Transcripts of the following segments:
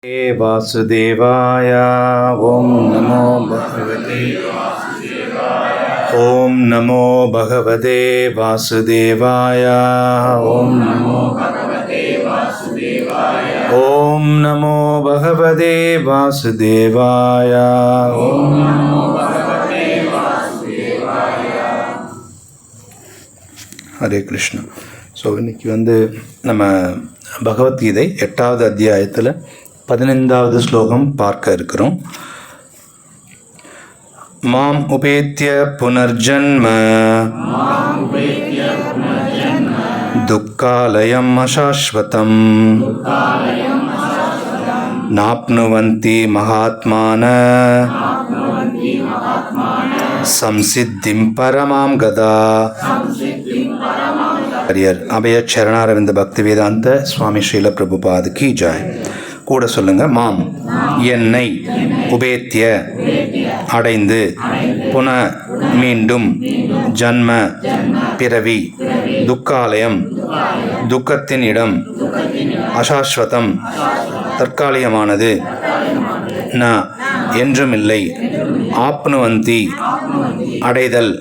वासुदेवाय ओम नमो भगवते ओम नमो भगवते वासुदेवाय ओम नमो भगवते वासुदेवाय ओम नमो भगवते वासुदेवाय ओम नमो भगवते वासुदेवाय. हरे कृष्ण. ஸோ இன்றைக்கி நம்ம பகவத்கீதை 8வது அத்தியாயத்தில் 15வது ஸ்லோகம் பார்க்க இருக்கிறோம். மாம் உபேத்ய புனர்ஜன்ம துக்காலயம் அசாஸ்வதம் நாப்னுவந்தி மகாத்மான சம்சித்திம் பரமாம் கதா. ஹரியர் அபய சரணாரவிந்த பக்தி வேதாந்த சுவாமி ஸ்ரீல பிரபுபாது கி ஜாய். கூட சொல்லுங்க. மாம் என்னை, உபேத்திய அடைந்து, புன மீண்டும், ஜன்ம பிறவி, துக்காலயம் துக்கத்தின் இடம், அசாஸ்வதம் தற்காலிகமானது, ந என்றுமில்லை, ஆப்னுவந்தி அடைதல்,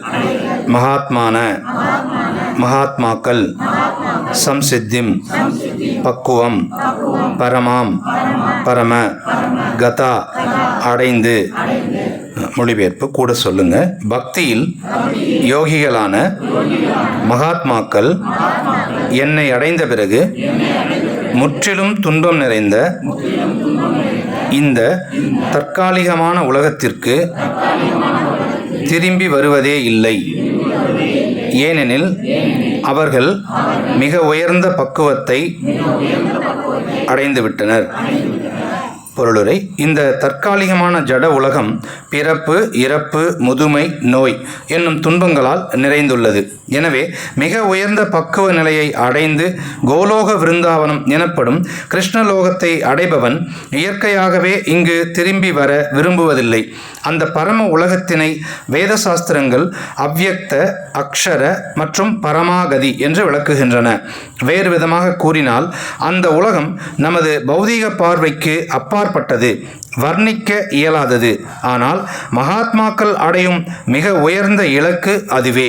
மகாத்மான மகாத்மாக்கள், சம்சித்திம் பக்குவம், பரமாம் பரம, கதா அடைந்து. மொழிபெயர்ப்பு கூட சொல்லுங்க. பக்தியில் யோகிகளான மகாத்மாக்கள் என்னை அடைந்த பிறகு முற்றிலும் துன்பம் நிறைந்த இந்த தற்காலிகமான உலகத்திற்கு திரும்பி வருவதே இல்லை. ஏனெனில் அவர்கள் மிக உயர்ந்த பக்குவத்தை அடைந்துவிட்டனர். பொருளுரை. இந்த தற்காலிகமான ஜட உலகம் பிறப்பு, இறப்பு, முதுமை, நோய் என்னும் துன்பங்களால் நிறைந்துள்ளது. எனவே மிக உயர்ந்த பக்குவ நிலையை அடைந்து கோலோக விருந்தாவனம் எனப்படும் கிருஷ்ணலோகத்தை அடைபவன் இயற்கையாகவே இங்கு திரும்பி வர விரும்புவதில்லை. அந்த பரம உலகத்தினை வேத சாஸ்திரங்கள் அவ்யக்த, அக்ஷர மற்றும் பரமாகதி என்று விளக்குகின்றன. வேறு விதமாக கூறினால் அந்த உலகம் நமது பௌதீக பார்வைக்கு அப்பாற்பட்டது, வர்ணிக்க இயலாதது. ஆனால் மகாத்மாக்கள் அடையும் மிக உயர்ந்த இலக்கு அதுவே.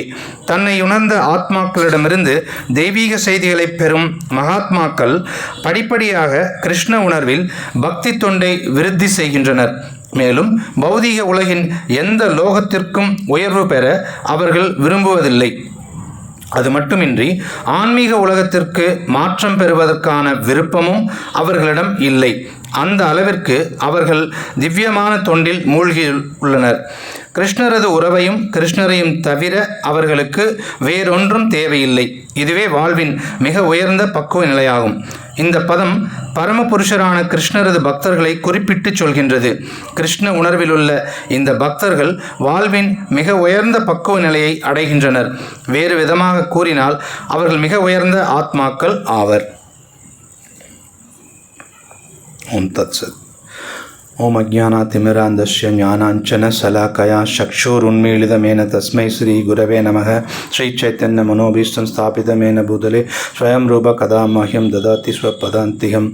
தன்னை உணர்ந்த ஆத்மாக்களிடமிருந்து தெய்வீக செய்திகளை பெறும் மகாத்மாக்கள் படிப்படியாக கிருஷ்ண உணர்வில் பக்தி தொண்டை விருத்தி செய்கின்றனர். மேலும் பௌதீக உலகின் எந்த லோகத்திற்கும் உயர்வு பெற அவர்கள் விரும்புவதில்லை. அது மட்டுமின்றி ஆன்மீக உலகத்திற்கு மாற்றம் பெறுவதற்கான விருப்பமும் அவர்களிடம் இல்லை. அந்த அளவிற்கு அவர்கள் திவ்யமான தொண்டில் மூழ்கியுள்ளனர். கிருஷ்ணரது உறவையும் கிருஷ்ணரையும் தவிர அவர்களுக்கு வேறொன்றும் தேவையில்லை. இதுவே வாழ்வின் மிக உயர்ந்த பக்குவ நிலையாகும். இந்த பதம் பரமபுருஷரான கிருஷ்ணரது பக்தர்களை குறிப்பிட்டு சொல்கின்றது. கிருஷ்ண உணர்வில் உள்ள இந்த பக்தர்கள் வாழ்வின் மிக உயர்ந்த பக்குவ நிலையை அடைகின்றனர். வேறு விதமாக கூறினால் அவர்கள் மிக உயர்ந்த ஆத்மாக்கள் ஆவர். ஓம் தத் சத். ஓம் அஜ்ஞானாதிமிராந்தஸ்ய ஞானாஞ்சன சலாக்கயா சக்ஷுருன்மீளிதமேன தஸ்மை ஸ்ரீ குரவே நமः. ஸ்ரீ சைத்தன்ய மனோபீஷ்டம் ஸ்தாபிதமேன பூதலே ஸ்வயம் ரூப கதா மஹ்யம் ததாதி ஸ்வபதாந்திகம்.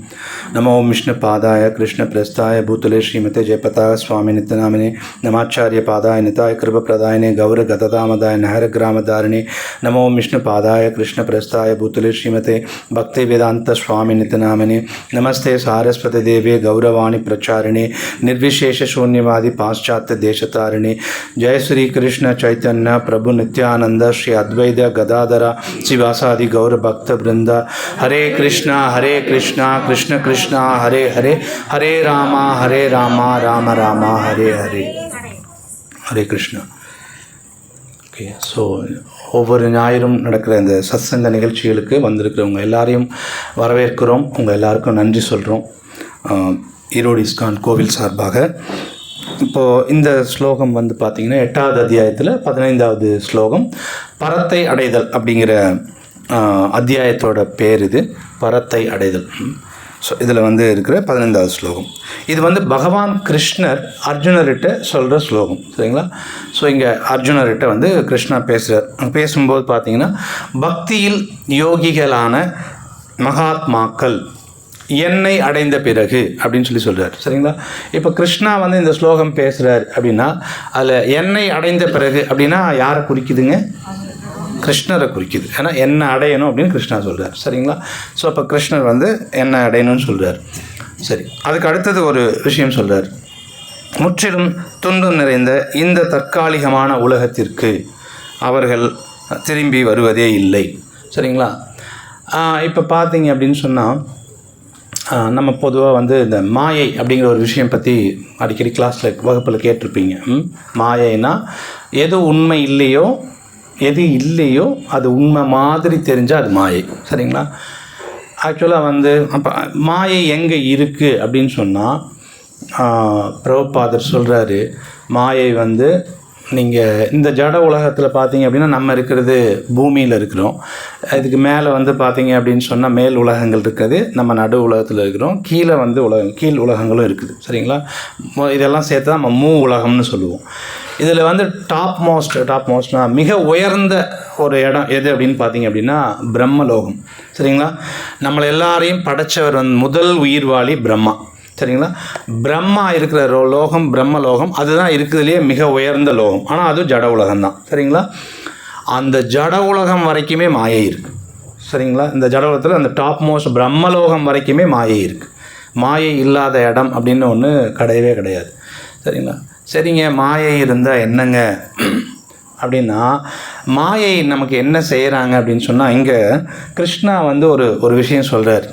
நமோ விஷ்ணு பாதாய கிருஷ்ண பிரஸ்தாய பூதலே ஸ்ரீமதே ஜெயபதாக சுவாமி நித்யநாமினே நமாச்சாரிய பாதாய நிதாய கிருப பிரதாயனே கௌர கததாமதாய நகர கிராமதாரிணே. நமோ விஷ்ணு பாதாய கிருஷ்ண பிரஸ்தாய பூதலே ஸ்ரீமதே பக்தி வேதாந்த சுவாமி நித்யநாமினே நமஸ்தே சாரஸ்வதி தேவே கௌரவாணி பிரச்சாரிணே निर्विशेष शून्यवादी पाश्चात्य देशतारिणी. जय श्री कृष्ण चैतन्य प्रभु नित्यानंद श्री अद्वैत गदाधर शिवासादि गौर भक्त वृंद. हरे कृष्णा कृष्ण कृष्ण हरे हरे, हरे रामा राम राम हरे हरे. हरे कृष्णा. ஓகே. ஸோ ஒவ்வொரு ஞாயிறும் நடக்கிற இந்த சத்சங்க நிகழ்ச்சிகளுக்கு வந்திருக்கிறவங்க எல்லாரையும் வரவேற்கிறோம். உங்கள் எல்லாருக்கும் நன்றி சொல்கிறோம் ஈரோடு இஸ்கான் கோவில் சார்பாக. இப்போது இந்த ஸ்லோகம் பார்த்திங்கன்னா 8வது அத்தியாயத்தில் 15வது ஸ்லோகம். பரத்தை அடைதல் அப்படிங்கிற அத்தியாயத்தோட பேர் இது, பரத்தை அடைதல். ஸோ இதில் இருக்கிற 15வது ஸ்லோகம். இது பகவான் கிருஷ்ணர் அர்ஜுனர்கிட்ட சொல்கிற ஸ்லோகம். சரிங்களா? ஸோ இங்கே அர்ஜுனர்கிட்ட கிருஷ்ணா பேசுகிறார். பேசும்போது பார்த்திங்கன்னா பக்தியில் யோகிகளான மகாத்மாக்கள் என்னை அடைந்த பிறகு அப்படின்னு சொல்கிறார். சரிங்களா? இப்போ கிருஷ்ணா வந்து இந்த ஸ்லோகம் பேசுகிறார் அப்படின்னா அதில் என்னை அடைந்த பிறகு அப்படின்னா யாரை குறிக்குதுங்க? கிருஷ்ணரை குறிக்குது. ஏன்னா என்ன அடையணும் அப்படின்னு கிருஷ்ணா சொல்கிறார். சரிங்களா? ஸோ அப்போ கிருஷ்ணர் வந்து என்ன அடையணும்னு சொல்கிறார். சரி, அதுக்கு அடுத்தது ஒரு விஷயம் சொல்கிறார். முற்றிலும் துன்பம் நிறைந்த இந்த தற்காலிகமான உலகத்திற்கு அவர்கள் திரும்பி வருவதே இல்லை. சரிங்களா? இப்போ பார்த்தீங்க அப்படின்னு சொன்னால் நம்ம பொதுவாக வந்து இந்த மாயை அப்படிங்கிற ஒரு விஷயம் பற்றி அடிக்கடி கிளாஸில் வகுப்பில் கேட்டிருப்பீங்க. மாயைனா எது உண்மை இல்லையோ, எது இல்லையோ அது உண்மை மாதிரி தெரிஞ்சால் அது மாயை. சரிங்களா? ஆக்சுவலாக வந்து அப்போ மாயை எங்கே இருக்குது அப்படின்னு சொன்னால் பிரபுபாதர் சொல்கிறாரு, மாயை வந்து நீங்கள் இந்த ஜட உலகத்தில் பார்த்தீங்க அப்படின்னா நம்ம இருக்கிறது பூமியில் இருக்கிறோம். இதுக்கு மேலே வந்து பார்த்தீங்க அப்படின்னு சொன்னால் மேல் உலகங்கள் இருக்குது, நம்ம நடு உலகத்தில் இருக்கிறோம், கீழே வந்து கீழ் உலகங்களும் இருக்குது. சரிங்களா? இதெல்லாம் சேர்த்து தான் நம்ம உலகம்னு சொல்லுவோம். இதில் வந்து டாப் மோஸ்ட்னா மிக உயர்ந்த ஒரு இடம் எது அப்படின்னு பார்த்தீங்க அப்படின்னா பிரம்மலோகம். சரிங்களா? நம்மளை எல்லாரையும் படைச்சவர் முதல் உயிர்வாளி பிரம்மா. சரிங்களா? பிரம்மா இருக்கிற லோகம் பிரம்மலோகம், அதுதான் இருக்கிறதுலேயே மிக உயர்ந்த லோகம். ஆனால் அது ஜட உலகம்தான். சரிங்களா? அந்த ஜட உலகம் வரைக்குமே மாயை இருக்குது. சரிங்களா? இந்த ஜட உலகத்தில் அந்த டாப் மோஸ்ட் பிரம்மலோகம் வரைக்குமே மாயை இருக்குது. மாயை இல்லாத இடம் அப்படின்னு ஒன்று கிடையவே கிடையாது. சரிங்களா? சரிங்க, மாயை இருந்தால் என்னங்க அப்படின்னா, மாயை நமக்கு என்ன செய்கிறாங்க அப்படின்னு சொன்னால், இங்கே கிருஷ்ணா வந்து ஒரு விஷயம் சொல்கிறார்.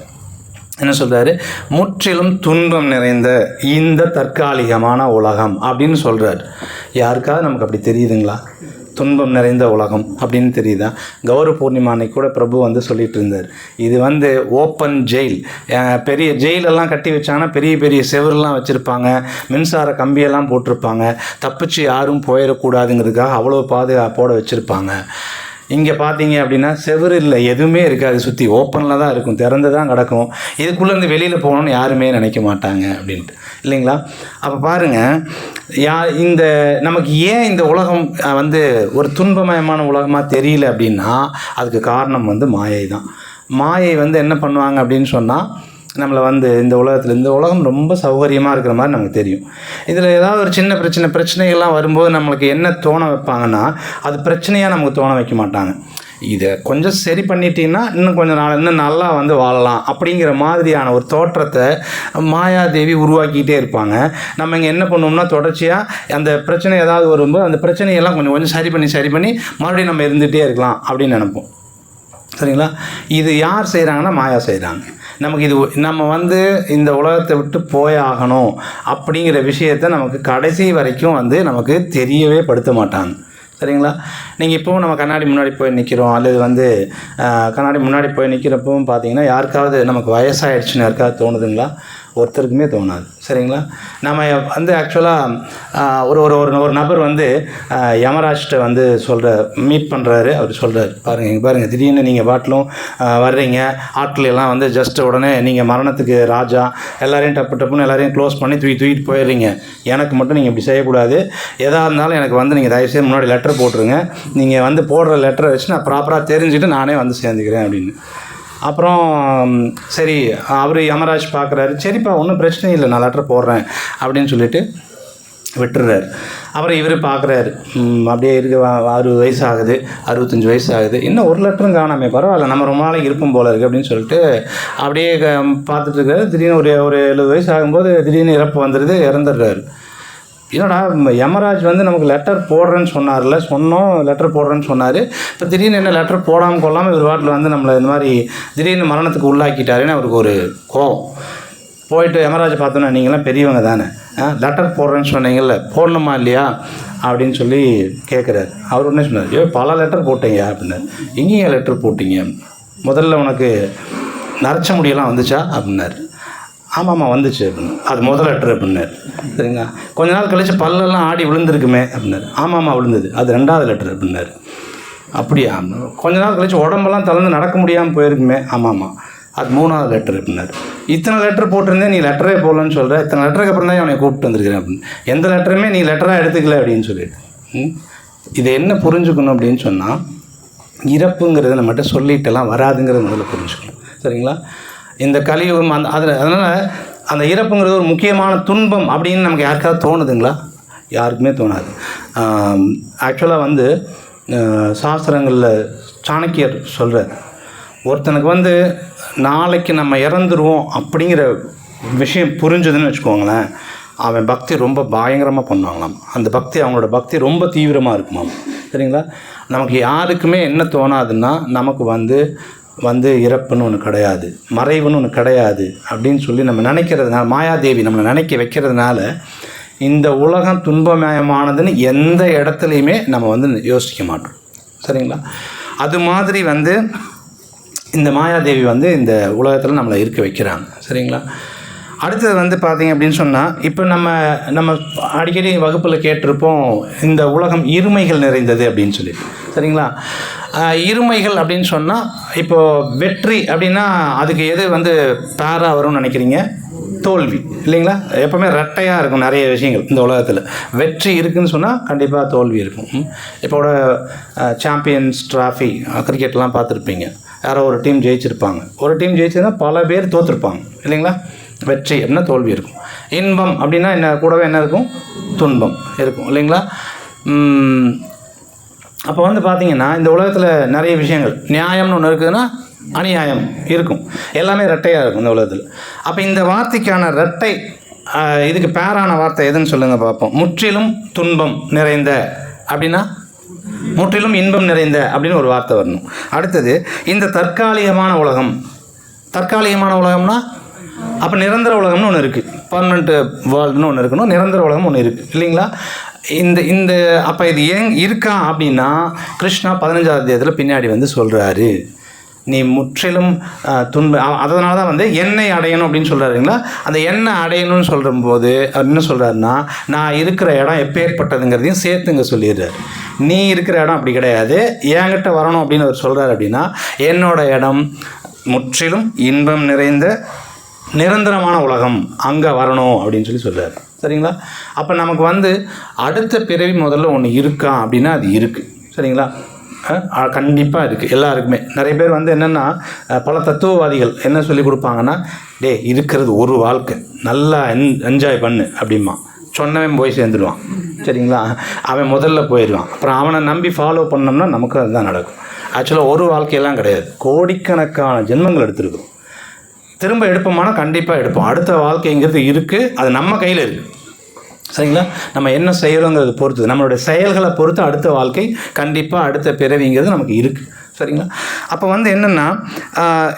என்ன சொல்கிறாரு? முற்றிலும் துன்பம் நிறைந்த இந்த தற்காலிகமான உலகம் அப்படின்னு சொல்கிறார். யாருக்காவது நமக்கு அப்படி தெரியுதுங்களா? துன்பம் நிறைந்த உலகம் அப்படின்னு தெரியுதா? கௌரவ பூர்ணிமா அன்னைக்கு கூட பிரபு வந்து சொல்லிட்டு இருந்தார், இது வந்து ஓப்பன் ஜெயில். பெரிய ஜெயிலெல்லாம் கட்டி வச்சாங்கன்னா பெரிய பெரிய செவரெலாம் வச்சுருப்பாங்க, மின்சார கம்பியெல்லாம் போட்டிருப்பாங்க, தப்பிச்சு யாரும் போயிடக்கூடாதுங்கிறதுக்காக அவ்வளோ பாதுகாப்போடு வச்சுருப்பாங்க. இங்கே பார்த்தீங்க அப்படின்னா செவரு இல்லை, எதுவுமே இருக்காது, சுற்றி ஓப்பனில் தான் இருக்கும், திறந்து தான் கிடக்கும். இதுக்குள்ளேருந்து வெளியில் போகணுன்னு யாருமே நினைக்க மாட்டாங்க அப்படின்ட்டு, இல்லைங்களா? அப்போ பாருங்கள், இந்த நமக்கு ஏன் இந்த உலகம் வந்து ஒரு துன்பமயமான உலகமாக தெரியல அப்படின்னா அதுக்கு காரணம் வந்து மாயை தான். மாயை வந்து என்ன பண்ணுவாங்க அப்படின்னு சொன்னால், நம்மளை வந்து இந்த உலகம் ரொம்ப சௌகரியமாக இருக்கிற மாதிரி நமக்கு தெரியும். இதில் ஏதாவது ஒரு சின்ன பிரச்சனைகள்லாம் வரும்போது நம்மளுக்கு என்ன தோண வைப்பாங்கன்னா, அது பிரச்சனையாக நமக்கு தோண வைக்க மாட்டாங்க. இதை கொஞ்சம் சரி பண்ணிட்டீங்கன்னா இன்னும் நல்லா வந்து வாழலாம் அப்படிங்கிற மாதிரியான ஒரு தோற்றத்தை மாயாதேவி உருவாக்கிட்டே இருப்பாங்க. நம்ம இங்கே என்ன பண்ணுவோம்னா, தொடர்ச்சியாக அந்த பிரச்சனை ஏதாவது வரும்போது அந்த பிரச்சனையெல்லாம் கொஞ்சம் சரி பண்ணி மறுபடியும் நம்ம இருந்துகிட்டே இருக்கலாம் அப்படின்னு நினைப்போம். சரிங்களா? இது யார் செய்கிறாங்கன்னா மாயா செய்கிறாங்க. நமக்கு நம்ம வந்து இந்த உலகத்தை விட்டு போயாகணும் அப்படிங்கிற விஷயத்தை நமக்கு கடைசி வரைக்கும் வந்து நமக்கு தெரியவே படுத்த மாட்டாங்க. சரிங்களா? நீங்கள் இப்போவும் நம்ம கண்ணாடி முன்னாடி போய் நிற்கிறோம், அல்லது வந்து கண்ணாடி முன்னாடி போய் நிற்கிறப்பவும் பார்த்தீங்கன்னா யாருக்காவது நமக்கு வயசாகிடுச்சுன்னு யாருக்காவது தோணுதுங்களா? ஒருத்தருக்குமே தோணாது. சரிங்களா? நம்ம வந்து ஆக்சுவலாக ஒரு நபர் வந்து யமராஜ்கிட்ட வந்து மீட் பண்ணுறாரு. அவர் சொல்கிறார், பாருங்கள் திடீர்னு நீங்கள் பாட்டிலும் வர்றீங்க, ஆட்கள் எல்லாம் வந்து ஜஸ்ட் உடனே நீங்கள் மரணத்துக்கு ராஜா, எல்லாரையும் டப்புன்னு எல்லாரையும் க்ளோஸ் பண்ணி தூக்கிட்டு போயிடுறீங்க. எனக்கு மட்டும் நீங்கள் இப்படி செய்யக்கூடாது. எதாக இருந்தாலும் எனக்கு வந்து நீங்கள் தயவுசெய்து முன்னாடி லெட்டர் போட்டுருங்க. நீங்கள் வந்து போடுற லெட்டரை வச்சு நான் ப்ராப்பராக தெரிஞ்சுட்டு நானே வந்து சேர்ந்துக்கிறேன் அப்படின்னு. அப்புறம் சரி, அவர் யமராஜ் பார்க்குறாரு, சரிப்பா ஒன்றும் பிரச்சனை இல்லை, நான் லெட்டர் போடுறேன் அப்படின்னு சொல்லிட்டு விட்டுறாரு. அப்புறம் இவர் பார்க்குறாரு, அப்படியே இருக்க 60 வயசு ஆகுது, 65 வயசு ஆகுது, இன்னும் ஒரு லெட்டரும் காணாமே, பரவாயில்ல நம்ம ரொம்ப நாளைக்கு இருப்போம் போல இருக்குது அப்படின்னு சொல்லிட்டு அப்படியே பார்த்துட்டு இருக்காரு. திடீர்னு ஒரு 70 வயசு ஆகும்போது திடீர்னு இறப்பு வந்துடுது, இறந்துடுறாரு. என்னடா, யமராஜ் வந்து நமக்கு லெட்டர் போடுறேன்னு லெட்டர் போடுறேன்னு சொன்னார். இப்போ திடீர்னு என்ன லெட்டர் போடாமல் கொள்ளாமல் இவர் வாட்டில் வந்து நம்மளை இந்த மாதிரி திடீர்னு மரணத்துக்கு உள்ளாக்கிட்டாருன்னு அவருக்கு ஒரு கோவம். போயிட்டு யமராஜ் பார்த்தோன்னா, நீங்களாம் பெரியவங்க தானே, லெட்டர் போடுறேன்னு சொன்னீங்கல்ல, போடணுமா இல்லையா அப்படின்னு சொல்லி கேட்குறாரு. அவர் உடனே சொன்னார், பல லெட்டர் போட்டீங்க அப்படின்னாரு. எங்கேயும் லெட்டர் போட்டீங்க, முதல்ல உனக்கு நரைச்ச முடியெல்லாம் வந்துச்சா அப்படின்னாரு. ஆமாம்மா வந்துச்சு அப்படின்னு. அது முதல் லெட்டர் அப்படின்னாரு. சரிங்களா? கொஞ்ச நாள் கழிச்சு பல்லெல்லாம் ஆடி விழுந்திருக்குமே அப்படின்னாரு. ஆமாம்மா விழுந்தது, அது 2வது லெட்டர் அப்படின்னாரு. அப்படியா? கொஞ்ச நாள் கழிச்சு உடம்பெல்லாம் தளர்ந்து நடக்க முடியாமல் போயிருக்குமே. ஆமாம்மா, அது 3வது லெட்டர் அப்படின்னாரு. இத்தனை லெட்டர் போட்டிருந்தேன், நீ லெட்டரே போடலன்னு சொல்கிற, இத்தனை லெட்டருக்கு அப்புறம் தான் அவனை கூப்பிட்டு வந்திருக்கிறேன் அப்படின்னு. எந்த லெட்டருமே நீ லெட்டராக எடுத்துக்கல அப்படின்னு சொல்லிட்டு. இதை என்ன புரிஞ்சுக்கணும் அப்படின்னு சொன்னால், இறப்புங்கிறத நம்மகிட்ட சொல்லிட்டெல்லாம் வராதுங்கிறத முதல்ல புரிஞ்சுக்கணும். சரிங்களா? இந்த கலியுகம் அதனால் அந்த இறப்புங்கிறது ஒரு முக்கியமான துன்பம் அப்படின்னு நமக்கு யாருக்காவது தோணுதுங்களா? யாருக்குமே தோணாது. ஆக்சுவலாக வந்து சாஸ்திரங்களில் சாணக்கியர் சொல்கிறார், ஒருத்தனுக்கு நாளைக்கு நம்ம இறந்துருவோம் அப்படிங்கிற விஷயம் புரிஞ்சுதுன்னு வச்சுக்கோங்களேன், அவன் பக்தி ரொம்ப பயங்கரமாக பண்ணுவாங்களாம். அந்த பக்தி, அவங்களோட பக்தி ரொம்ப தீவிரமாக இருக்குமாம். சரிங்களா? நமக்கு யாருக்குமே என்ன தோணாதுன்னா, நமக்கு இறப்புன்னு ஒன்று கிடையாது, மறைவுன்னு ஒன்று கிடையாது அப்படின்னு சொல்லி நம்ம நினைக்கிறதுனால, மாயாதேவி நம்மளை நினைக்க வைக்கிறதுனால இந்த உலகம் துன்பமயமானதுன்னு எந்த இடத்துலையுமே நம்ம யோசிக்க மாட்டோம். சரிங்களா? அது மாதிரி இந்த மாயாதேவி இந்த உலகத்தில் நம்மளை இருக்க வைக்கிறாங்க. சரிங்களா? அடுத்தது பார்த்திங்க அப்படின்னு சொன்னால், இப்போ நம்ம அடிக்கடி வகுப்பில் கேட்டிருப்போம், இந்த உலகம் இருமைகள் நிறைந்தது அப்படின்னு சொல்லி. சரிங்களா? இருமைகள் அப்படின்னு சொன்னால், இப்போது வெற்றி அப்படின்னா அதுக்கு எது பேராக வரும்னு நினைக்கிறீங்க? தோல்வி இல்லைங்களா? எப்போவுமே ரெட்டையாக இருக்கும் நிறைய விஷயங்கள் இந்த உலகத்தில். வெற்றி இருக்குதுன்னு சொன்னால் கண்டிப்பாக தோல்வி இருக்கும். இப்போட சாம்பியன்ஸ் ட்ராஃபி கிரிக்கெட்லாம் பார்த்துருப்பீங்க, யாரோ ஒரு டீம் ஜெயிச்சிருப்பாங்க, ஒரு டீம் ஜெயிச்சதுன்னா பல பேர் தோற்றுருப்பாங்க இல்லைங்களா? வெற்றி அப்படின்னா தோல்வி இருக்கும். இன்பம் அப்படின்னா என்ன, கூடவே என்ன இருக்கும்? துன்பம் இருக்கும் இல்லைங்களா? அப்போ பார்த்திங்கன்னா இந்த உலகத்தில் நிறைய விஷயங்கள், நியாயம்னு ஒன்று இருக்குதுன்னா அநியாயம் இருக்கும், எல்லாமே ரெட்டையாக இருக்கும் இந்த உலகத்தில். அப்போ இந்த வார்த்தைக்கான ரெட்டை, இதுக்கு பேரான வார்த்தை எதுன்னு சொல்லுங்கள் பார்ப்போம். முற்றிலும் துன்பம் நிறைந்த அப்படின்னா முற்றிலும் இன்பம் நிறைந்த அப்படின்னு ஒரு வார்த்தை வரணும். அடுத்தது இந்த தற்காலிகமான உலகம். தற்காலிகமான உலகம்னா அப்போ நிரந்தர உலகம்னு ஒன்று இருக்குது, பர்மனெண்ட் வேர்ல்டுன்னு ஒன்று இருக்கணும், நிரந்தர உலகம் ஒன்று இருக்குது இல்லைங்களா? இந்த அப்போ இது ஏன் இருக்கா அப்படின்னா, கிருஷ்ணா 15ஆவது அத்தியாயத்தில் பின்னாடி சொல்கிறாரு, நீ முற்றிலும் அதனால தான் என்னை அடையணும் அப்படின்னு சொல்கிறாருங்களா? அந்த எண்ணெய் அடையணும்னு சொல்லும்போது அவர் என்ன சொல்கிறாருன்னா, நான் இருக்கிற இடம் எப்பேற்பட்டதுங்கிறதையும் சேர்த்துங்க சொல்லிடுறாரு. நீ இருக்கிற இடம் அப்படி கிடையாது, என்கிட்ட வரணும் அப்படின்னு அவர் சொல்கிறார். அப்படின்னா என்னோட இடம் முற்றிலும் இன்பம் நிறைந்த நிரந்தரமான உலகம், அங்கே வரணும் அப்படின்னு சொல்கிறார். சரிங்களா? அப்போ நமக்கு அடுத்த பிறவி முதல்ல ஒன்று இருக்கா அப்படின்னா அது இருக்குது. சரிங்களா? கண்டிப்பாக இருக்குது எல்லாருக்குமே. நிறைய பேர் என்னென்னா, பல தத்துவவாதிகள் என்ன சொல்லி கொடுப்பாங்கன்னா, இருக்கிறது ஒரு வாழ்க்கை, நல்லா என்ஜாய் பண்ணு அப்படிமா சொன்னவன் போய் சேர்ந்துடுவான். சரிங்களா? அவன் முதல்ல போயிடுவான். அப்புறம் அவனை நம்பி ஃபாலோ பண்ணோம்னா நமக்கு அதுதான் நடக்கும். ஆக்சுவலாக ஒரு வாழ்க்கையெல்லாம் கிடையாது, கோடிக்கணக்கான ஜென்மங்கள் எடுத்துருக்கும். திரும்ப எடுப்போமானா கண்டிப்பாக எடுப்போம். அடுத்த வாழ்க்கைங்கிறது இருக்குது, அது நம்ம கையில் இருக்குது. சரிங்களா? நம்ம என்ன செய்கிறோங்கிறது பொறுத்து, நம்மளுடைய செயல்களை பொறுத்து அடுத்த வாழ்க்கை கண்டிப்பாக, அடுத்த பிறவிங்கிறது நமக்கு இருக்குது. சரிங்களா? அப்போ என்னென்னா,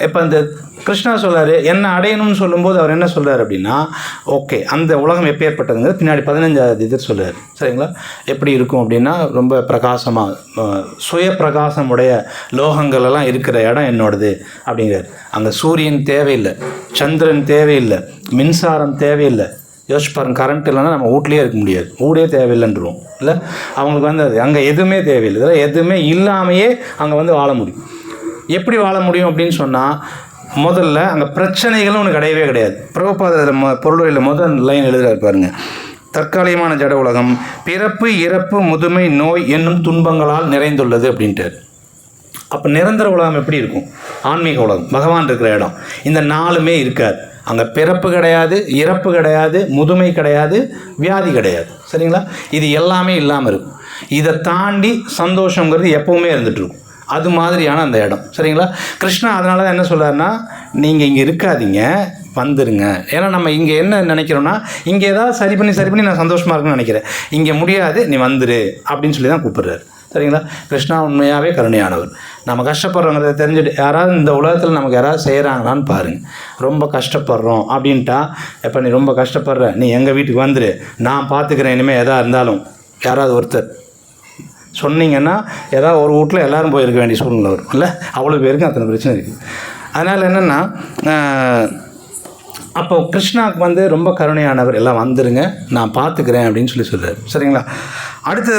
இப்போ இந்த கிருஷ்ணா சொல்கிறார் என்ன அடையணும்னு சொல்லும்போது அவர் என்ன சொல்கிறார் அப்படின்னா, ஓகே அந்த உலகம் எப்பேற்பட்டதுங்கிறது பின்னாடி 15ஆவது இது சொல்கிறார். சரிங்களா? எப்படி இருக்கும் அப்படின்னா, ரொம்ப பிரகாசமாக சுய பிரகாசம் உடைய லோகங்கள் எல்லாம் இருக்கிற இடம் என்னோடது அப்படிங்கிறார். அங்கே சூரியன் தேவையில்லை, சந்திரன் தேவையில்லை, மின்சாரம் தேவையில்லை. யோசிச்சு பாருங்க, கரண்ட் இல்லைன்னா நம்ம வீட்லேயே இருக்க முடியாது, வீடே தேவையில்லைன்றோம் இல்லை? அவங்களுக்கு அது அங்கே எதுவுமே தேவையில்லை, இதெல்லாம் எதுவுமே இல்லாமையே அங்கே வாழ முடியும். எப்படி வாழ முடியும் அப்படின்னு சொன்னால், முதல்ல அங்கே பிரச்சனைகளும் ஒன்று கிடையவே கிடையாது. பிரபுபாதர் பொருளுரையில் முதல் லைன் எழுதுகிறாரு பாருங்க, தற்காலிகமான ஜட உலகம் பிறப்பு இறப்பு முதுமை நோய் என்னும் துன்பங்களால் நிறைந்துள்ளது அப்படின்ட்டார். அப்போ நிரந்தர உலகம் எப்படி இருக்கும்? ஆன்மீக உலகம், பகவான் இருக்கிற இடம். இந்த நாலுமே இருக்காது. அங்கே பிறப்பு கிடையாது, இறப்பு கிடையாது, முதுமை கிடையாது, வியாதி கிடையாது. சரிங்களா? இது எல்லாமே இல்லாமல் இருக்கும். இதை தாண்டி சந்தோஷங்கிறது எப்போவுமே இருந்துகிட்ருக்கும். அது மாதிரியான அந்த இடம். சரிங்களா? கிருஷ்ணா அதனால தான் என்ன சொல்கிறாருன்னா, நீங்கள் இங்கே இருக்காதீங்க, வந்துடுங்க. ஏன்னா நம்ம இங்கே என்ன நினைக்கிறோன்னா, இங்கே ஏதாவது சரி பண்ணி நான் சந்தோஷமாக இருக்குன்னு நினைக்கிறேன். இங்கே முடியாது, நீ வந்துடு அப்படின்னு சொல்லி தான் கூப்பிடுறாரு. சரிங்களா? கிருஷ்ணா உண்மையாகவே கருணையானவர். நம்ம கஷ்டப்படுறோங்கிறத தெரிஞ்சுட்டு யாராவது இந்த உலகத்தில் நமக்கு யாராவது செய்கிறாங்களான்னு பாருங்கள். ரொம்ப கஷ்டப்படுறோம் அப்படின்ட்டா, எப்போ நீ ரொம்ப கஷ்டப்படுற, நீ எங்கள் வீட்டுக்கு வந்துடு, நான் பார்த்துக்கிறேன், இனிமேல் எதாக இருந்தாலும் யாராவது ஒருத்தர் சொன்னீங்கன்னா, ஏதாவது ஒரு வீட்டில் எல்லோரும் போயிருக்க வேண்டிய சூழ்நிலை வரும் இல்லை? அவ்வளோ பேருக்கு அத்தனை பிரச்சனை இருக்குது. அதனால் என்னென்னா, அப்போ கிருஷ்ணாவுக்கு ரொம்ப கருணையானவர், எல்லாம் வந்துடுங்க, நான் பார்த்துக்கிறேன் அப்படின்னு சொல்கிறார். சரிங்களா? அடுத்தது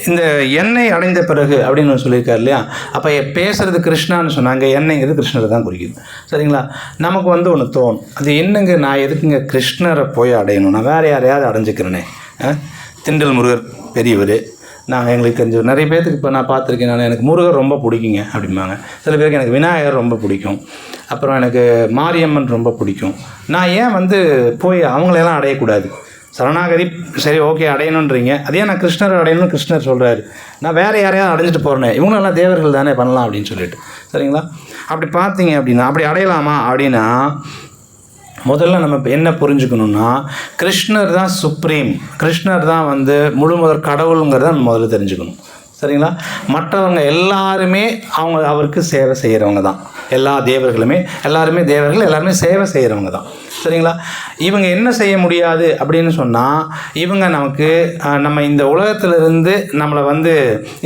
இந்த எண்ணெய் அடைந்த பிறகு அப்படின்னு சொல்லியிருக்காரு இல்லையா? அப்போ பேசுகிறது கிருஷ்ணான்னு சொன்னாங்க, எண்ணெய்ங்கிறது கிருஷ்ணரை தான் குறிக்குது. சரிங்களா? நமக்கு ஒன்று தோணும், அது என்னங்க, நான் எதுக்குங்க கிருஷ்ணரை போய் அடையணும், நான் வேறு யாரையாவது அடைஞ்சிக்கிறேனே. திண்டல் முருகர் பெரியவர், எங்களுக்கு தெரிஞ்ச நிறைய பேர்த்துக்கு இப்போ நான் பார்த்துருக்கேன், எனக்கு முருகர் ரொம்ப பிடிக்குங்க அப்படிம்பாங்க. சில பேருக்கு எனக்கு விநாயகர் ரொம்ப பிடிக்கும், அப்புறம் எனக்கு மாரியம்மன் ரொம்ப பிடிக்கும். நான் ஏன் போய் அவங்களெல்லாம் அடையக்கூடாது? சரணாகதி சரி ஓகே அடையணுன்றீங்க, அதே நான் கிருஷ்ணர் அடையணும்னு கிருஷ்ணர் சொல்கிறாரு. நான் வேறு யாரையாவது அடைஞ்சிட்டு போகிறேனே, இவங்களெல்லாம் தேவர்கள் தானே பண்ணலாம் அப்படின்னு சொல்லிட்டு, சரிங்களா? அப்படி பார்த்தீங்க அப்படின்னா அப்படி அடையலாமா அப்படின்னா முதல்ல நம்ம என்ன புரிஞ்சுக்கணுன்னா, கிருஷ்ணர் தான் சுப்ரீம், கிருஷ்ணர் தான் முழுமுதற் கடவுளுங்கிறத நம்ம முதல்ல தெரிஞ்சுக்கணும், சரிங்களா? மற்றவங்க எல்லாருமே அவருக்கு சேவை செய்கிறவங்க தான். எல்லா தேவர்களுமே எல்லாருமே தேவர்கள், எல்லாருமே சேவை செய்கிறவங்க தான், சரிங்களா? இவங்க என்ன செய்ய முடியாது அப்படின்னு சொன்னால், இவங்க நம்ம இந்த உலகத்திலிருந்து நம்மளை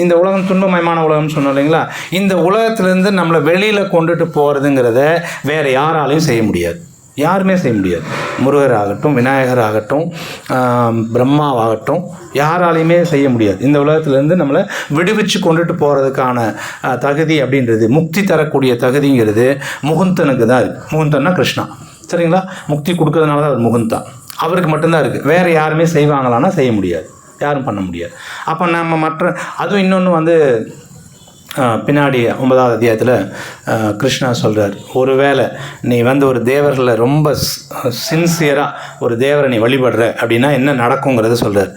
இந்த உலகம் துன்பமயமான உலகம்னு சொன்னோம் இல்லைங்களா, இந்த உலகத்திலேருந்து நம்மளை வெளியில் கொண்டுட்டு போகிறதுங்கிறத வேறு யாராலையும் செய்ய முடியாது, யாருமே செய்ய முடியாது. முருகர் ஆகட்டும், விநாயகர் ஆகட்டும், பிரம்மாவாகட்டும், யாராலையுமே செய்ய முடியாது. இந்த உலகத்துலேருந்து நம்மளை விடுவிச்சு கொண்டுட்டு போகிறதுக்கான தகுதி அப்படின்றது, முக்தி தரக்கூடிய தகுதிங்கிறது முகுந்தனுக்கு தான் இருக்குது. முகுந்தன்னா கிருஷ்ணா, சரிங்களா? முக்தி கொடுக்கறதுனால தான் அவர் முகுந்தா, அவருக்கு மட்டும்தான் இருக்குது. வேறு யாருமே செய்வாங்களான்னா செய்ய முடியாது, யாரும் பண்ண முடியாது. அப்போ நம்ம அதுவும் இன்னொன்று பின்னாடி 9வது அத்தியாயத்தில் கிருஷ்ணா சொல்கிறார், ஒருவேளை நீ ஒரு தேவர்களை ரொம்ப சின்சியராக ஒரு தேவரை நீ வழிபடுற அப்படின்னா என்ன நடக்குங்கிறத சொல்கிறார்.